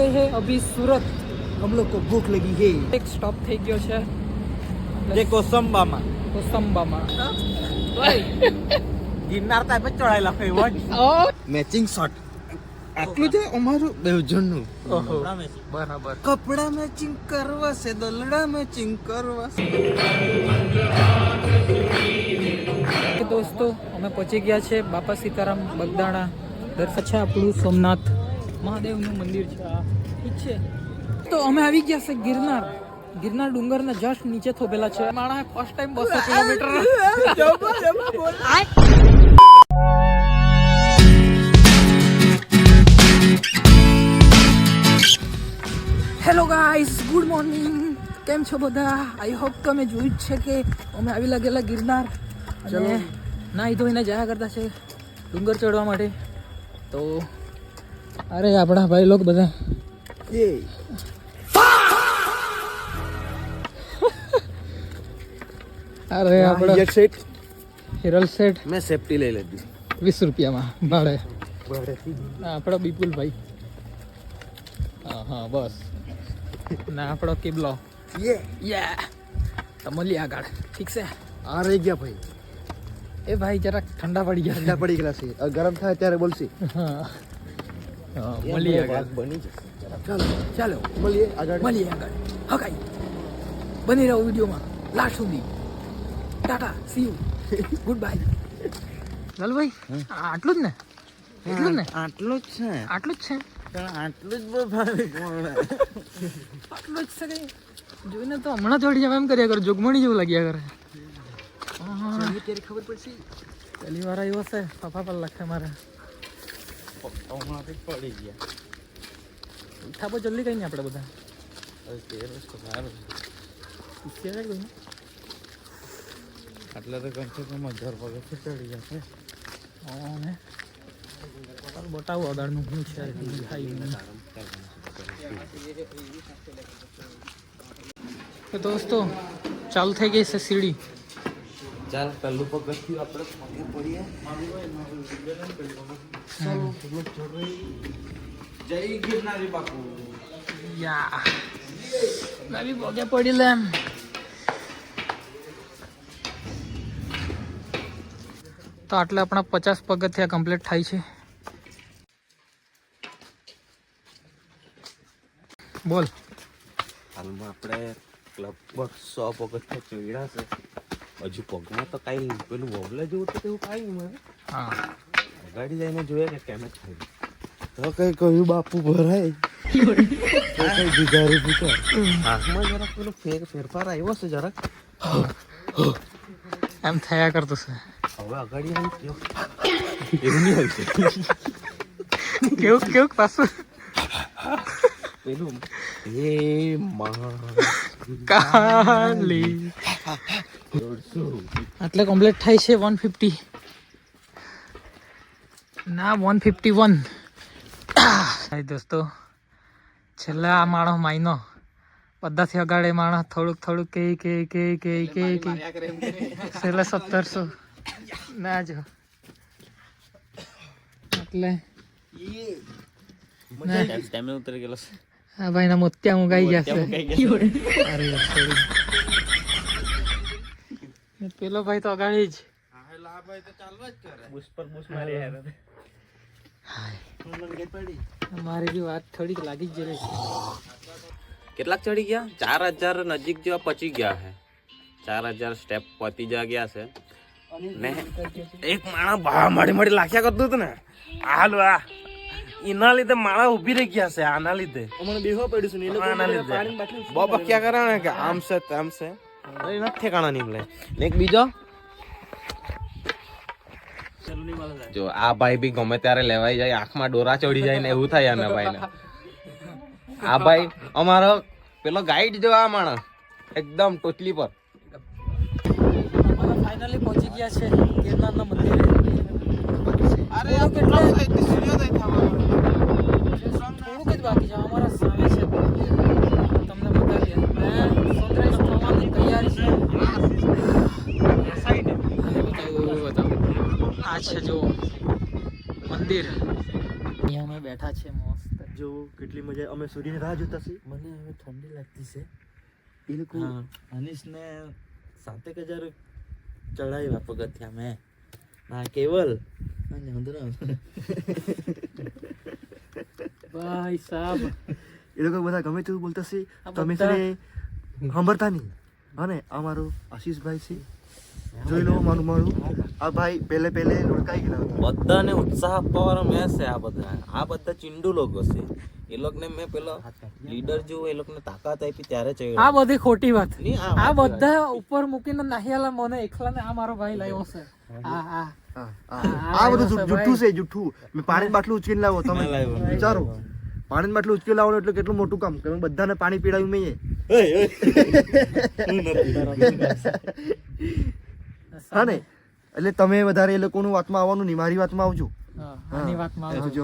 गए हैं अभी सूरत. हम लोग को भूख लगी है. एक स्टॉप થઈ ગયો છે ये कोसंबाમાં. કોસંબામાં. ગિરનાર તા पे ચડાયેલા ફેવન. Matching shot. આટલું છે અમારું બેવજણનું. ઓહો બરાબર. કપડા મેચિંગ કરવા છે, દલડા મેચિંગ કરવા છે. દોસ્તો અમે પહોંચી ગયા છે બાપા સીતારામ બગદાણા. દર્શન છે આપણું સોમનાથ મહાદેવનું મંદિર છે આ. ઠીક છે તો અમે આવી ગયા છે ગિરનાર ડુંગરના જસ્ટ નીચે થોભેલા છે. માણા first time 200 kilometre. Hello guys, good morning. કેમ છો બધા? આઈ હોપ તમે જોયું જ છે કે અમે આવી લાગેલા ગિરનાર અને નાહી ધોઈને જયા કરતા છે ડુંગર ચડવા માટે. તો અરે આપણા ભાઈ લોકો બધા અરે આપણે સેટ હિરલ સેટ મેં સેફટી લઈ લીધી 20 રૂપિયામાં ભાડે. ભાડેથી. આપણો વિપુલભાઈ. હા બસ ના આપણો કિબલો. યે તો મળીએ આગળ. ઠીક છે. આ રહી ગયા ભાઈ. એ ભાઈ જરાક ઠંડા પડી ગયા. ઠંડા પડી ગયા છે. ગરમ થાય ત્યારે બોલશે. હા મળીએ આગળ. બની જશે. ચાલો મળીએ આગળ. હા કાઈ બની રહો વિડીયોમાં લાસ્ટ સુધી. Tata C you good bye. Lalbhai આટલું જ ને? એટલું જ ને? આટલું જ છે. આટલું જ છે. આટલું જ બહુ ભાવે. આટલું જ છે કઈ જોઈને તો હમણાં ચડી જાવ એમ કર્યા કરે. જોગમણી જેવું લાગ્યા કરે. ત્યારે ખબર પડશે. પહેલી વાર આવ્યો છે ફાફા પર લખે મારે. પડી ગયા. થાપો જલ્દી કઈ નહીં આપણે બધા. એટલે તો કમ સે કમ 1000 પગથિયે ચડી જશે. બતાવું અગાડનું શું છે. તો દોસ્તો ચાલુ થઈ ગઈ છે સીડી. ચાલ પહેલું પગથિયું આપણે પગે પડીએ. જય ગિરનારી બાપુ. યા મેં બી પગે પડી લે એમ. તો આટલે આપણા 50 પગથિયા કમ્પ્લીટ થાય છે. બોલ. હાલમાં આપણે લગભગ 100 પગથિયા ચડ્યા છે. હજુ પગમાં તો કાંઈ પેલું વોબલા જેવું તો તેવું કાંઈ નહીં મળે. હા ગાડી જઈને જોઈએ કે કેમ જ થાય. તો કઈ કહ્યું બાપુ ભરાય. કઈ ગુજારી પૂછો. આંખમાં જરાક પેલો ફેરફાર આવ્યો છે જરાક. એમ થયા કરતું છે. હવે અગાડી આવી ગયો. એવું નહીં હોય છે. કેવું પાછું પેલું એ કાલી એટલે કમ્પ્લીટ થાય છે 150 ના 151. દોસ્તો છેલ્લા આ માણસ માયનો બધાથી અગાડે માણસ થોડુંક કે છેલ્લે 1700 ના જો એટલે ઉતરી ગયેલો છે. હા ભાઈ ના મોત્યા મુગાઈ ગયા છે. અરે પેલો ભાઈ તો અગાડી જ. મારી બી વાત થોડીક લાગી જ રહી છે. કેટલાક ચડી ગયા? 4000 નજીક જેવા પહોંચી ગયા છે. 4000 સ્ટેપ પહોંચી ગયા છે. ને એક માણસ બહાર મળી લાખ્યા કરતું હતું ને. હાલો આ એના લીધે માણસ ઉભી રહી ગયા છે. આના લીધે બેહવા પડ્યું છે. આના લીધે બહુ બક્યા કરે ને કે આમ છે તેમ છે. નથી ઠેકાણા નહીં મળે. ને એક બીજો જો આ ભાઈ બી ગમે ત્યારે લેવાઈ જાય. આંખમાં ડોરા ચડી જાય ને એવું થાય આના ભાઈ ને. આ ભાઈ અમારો પેલો ગાઈડ જો આ માણસ એકદમ ટોચલી પર. ફાઇનલી પહોંચી ગયા છે ગિરનારના મંદિરે. અરે કેટલો સૂર્યોદય થવાનો. થોડુંક જ બાકી છે. અમારા સામે છે તમને બતાવીએ. સનરાઈઝ થવાની તૈયારી છે. બતાવું આ છે જો મંદિર. અહીંયા અમે બેઠા છે મસ્ત. જો કેટલી મજા અમે સૂર્યની રાહ જોતા છીએ. મને હવે ઠંડી લાગતી છે. એ લોકો અનિશને 7,000 ચડાવ્યા પગથિયા મેં. હા કેવલ અને ભાઈ સાહેબ એ લોકો બધા ગમે તેવું બોલતા છે. આ તમે છે ને સાંભળતા નહીં. હા ને આ મારો આશીષભાઈ છે. જોઈ લો મારું આ ભાઈ પહેલે લુડકાઈ ગયેલા હતા. બધાને ઉત્સાહ આપવાવાળો મેં છે. આ બધા ચિંડુ લોકો છે. એ લોકોને મેં પેલો લીડર જેવો એ લોકોને તાકાત આપી ત્યારે આ ચડ્યો. બધી ખોટી વાત. નહીં, આ આ વાત બધા ઉપર મૂકીને નાહિયાલા મને એકલાને આ મારો ભાઈ લાવ્યો છે. આ બધું જુઠ્ઠું છે જુઠ્ઠું. મેં પાણી બાટલું ઉચકીને લાવો તમે વિચારો. પાણી બાટલું ઉચકી લાવવાનું એટલે કેટલું મોટું કામ. તમે બધાને પાણી પીડાવ્યું મેં. હા ને એટલે તમે વધારે એ લોકોનું વાતમાં આવવાનું નહીં, મારી વાતમાં આવજો. આની વાતમાં આવજો. આવજો.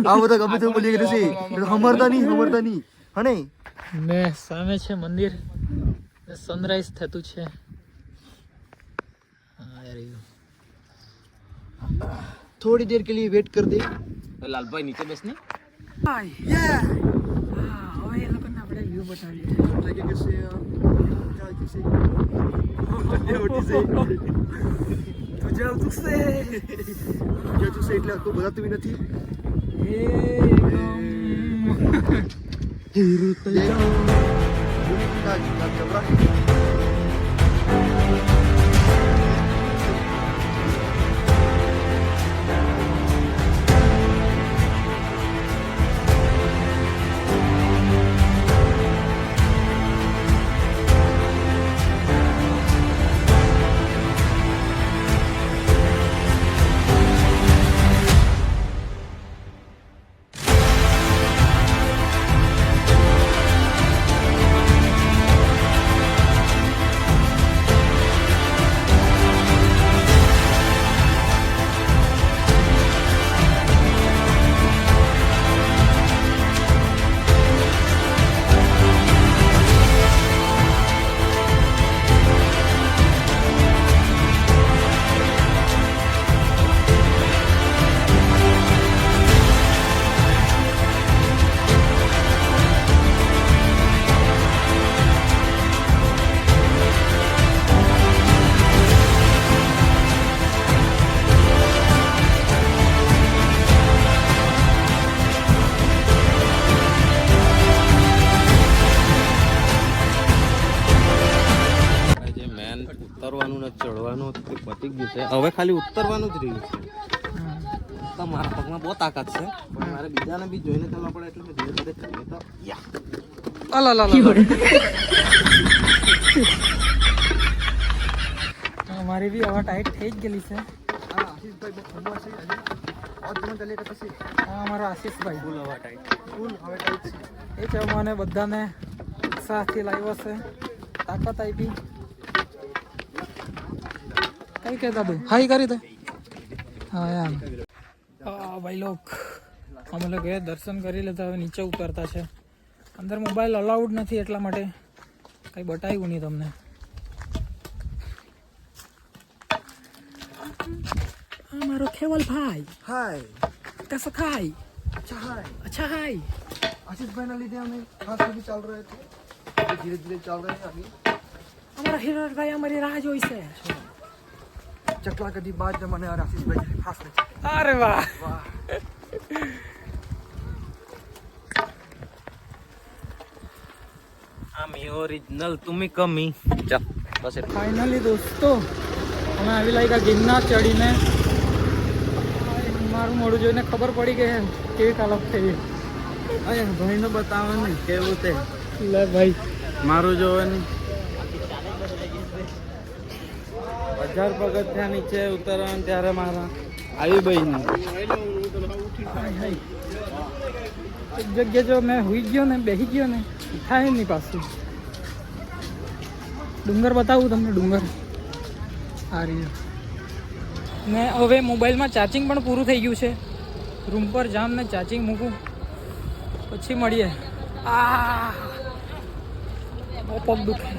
હા આ બધા ગમે તેવું બોલી ગયા છે. સમરતા નહીં. હા ને ને સામે છે મંદિર. સનરાઈઝ થતું છે. थोड़ी देर के लिए वेट कर दे. લાલભાઈ નીચે બેસ ને. હવે એ લોકોને આપણે વ્યૂ બતાવીએ. जाके कैसे तुझे એટલે આખું બધાતું બી નથી. ઉતરવાનું ને ચડવાનું તે પતી ગયું છે. હવે ખાલી ઉતરવાનું જ રહ્યું છે. તો મારા પગમાં બહુ તાકાત છે, પણ મારે બીજાને બી જોઈને ચાલવા પડે એટલે મેં ધીરે ધીરે ચડીએ તો મારી બી હવા ટાઈટ થઈ જ ગયેલી છે. આશીષભાઈ બહુ ખબર છે. और जमा चले तो પછી આ અમારો આશીષભાઈ ફૂલ હવા ટાઈટ છે. એ છે મને બધાને ઉત્સાહથી લાવ્યો છે, તાકાત આપી. કઈ કહેતા તું હાઈ કરી દે. હા યાર ભાઈ લોક અમે લોકો દર્શન કરી લેતા. હવે નીચે ઉતરતા છે. અંદર મોબાઈલ અલાઉડ નથી એટલા માટે કંઈ બતાવ્યું નહીં તમને. હા મારો ખેવલ ભાઈ. हाय कैसा खाई? अच्छा हाय. अच्छा हाई. आशीष भाई ना लीधे हमें खास भी चल रहे थे, धीरे धीरे चल रहे हैं आगे. हमारा हीराज भाई हमारी राह जोई से. चकला कदी बाद जमाने और आशीष भाई खास में. अरे वाह वाह. આમી ઓરિજિનલ તુમી કમી. ચાલ બસ એટલું. फाइनली दोस्तों અમે આવી લાગ્યા ગિરનાર ચડીને. મારું મોઢું જોઈને ખબર પડી ગઈ કેવી હાલત થઈ. અહીંયા ભાઈને બતાવવાનું કેવું તે. લે ભાઈ મારું જોવાનું 1000 પગથિયા નીચે ઉતરવાનું ત્યારે મારા આવી બહીને એક જગ્યાએ જો મેં હુઈ ગયો ને બેસી ગયો ને થાય નહીં પાછું. ડુંગર બતાવું તમને. ડુંગર આ રહ્યો. ને હવે મોબાઈલમાં ચાર્જિંગ પણ પૂરું થઈ ગયું છે. રૂમ પર જામ ને ચાર્જિંગ મૂકું પછી મળીએ. બહુ પગ દુખે.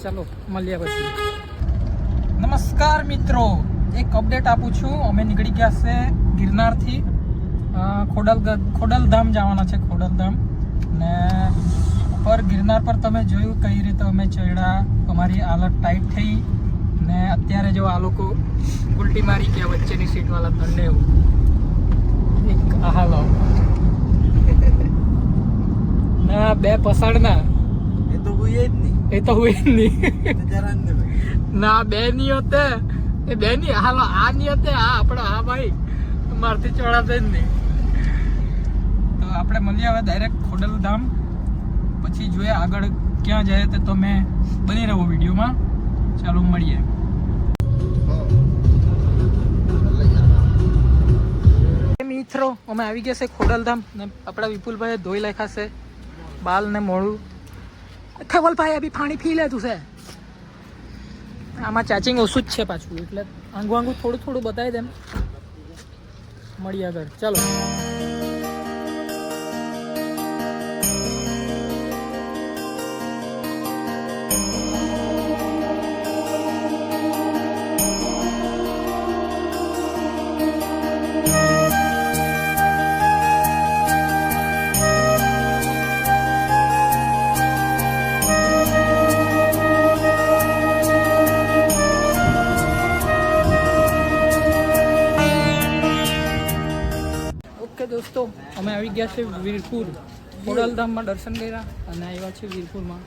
ચલો મળીએ પછી. નમસ્કાર મિત્રો, એક અપડેટ આપું છું. અમે નીકળી ગયા છે ગિરનારથી ખોડલધામ જવાના છે. ખોડલધામ ને ઉપર ગિરનાર પર તમે જોયું કઈ રીતે અમે ચડ્યા, અમારી હાલત ટાઈટ થઈ ને અત્યારે જો આ લોકો ઉલટી મારી ગયા વચ્ચેની સીટવાળા દંડે એવું એક હાલો ના બે પસાડના એ તો હોય જ નહીં. એ તો હોય જ નહીં જરા જ નહીં. ના બે ની હોતે એ બે ની હાલો આ ની હોતે આ આપણો હા ભાઈ મારથી ચોડાતે જ નહીં. તો આપણે મળીએ હવે ડાયરેક્ટ ખોડલધામ, પછી જોઈએ આગળ ક્યાં જાય તે તો મેં બની રહ્યો વિડીયોમાં. ચાલો મળીએ. મિત્રો અમે આવી ગયા છે ખોડલધામ ને આપણા વિપુલભાઈ ધોઈ નાખ્યા છે બાલ ને મોડું. ખવલભાઈ અભી પાણી પી લે તું છે. આમાં ચાર્જિંગ ઓછું જ છે પાછું, એટલે આંગું થોડું થોડું બતાવી દેમ. મળીએ આગળ ચાલો. દોસ્તો અમે આવી ગયા છે વીરપુર. ખોડલધામમાં દર્શન કર્યા અને આવ્યા છે વીરપુરમાં.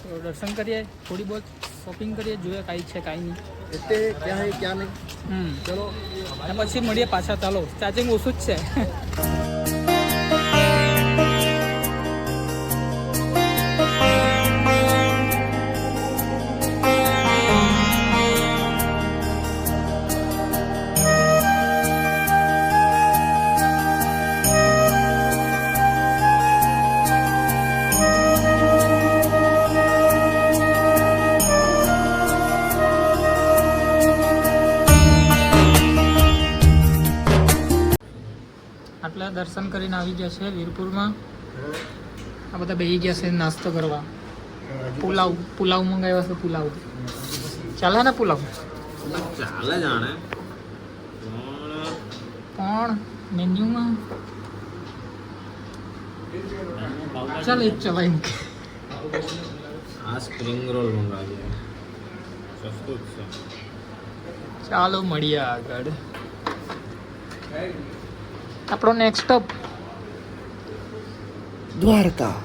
તો દર્શન કરીએ, થોડી બહુ શોપિંગ કરીએ, જોઈએ કાંઈ છે કાંઈ નહીં. એટલે ક્યાં હે ક્યાં નહીં. ચલો અને પછી મળીએ પાછા. ચાલો, ચાર્જિંગ ઓછું જ છે. આટલા દર્શન કરીને આવી ગયા છે વીરપુરમાં. આ બધા બેસી ગયા છે નાસ્તો કરવા. પુલાવ મંગાવ્યો છે. પુલાવ ચાલે ને? પુલાવ ચાલે જાણે પણ મેન્યુમાં ચાલ એક ચલાવી મૂકે. આ સ્પ્રિંગ રોલ મંગાવીએ, સસ્તું જ છે. ચાલો મળીએ આગળ. આપણો નેક્સ્ટ સ્ટોપ દ્વારકા.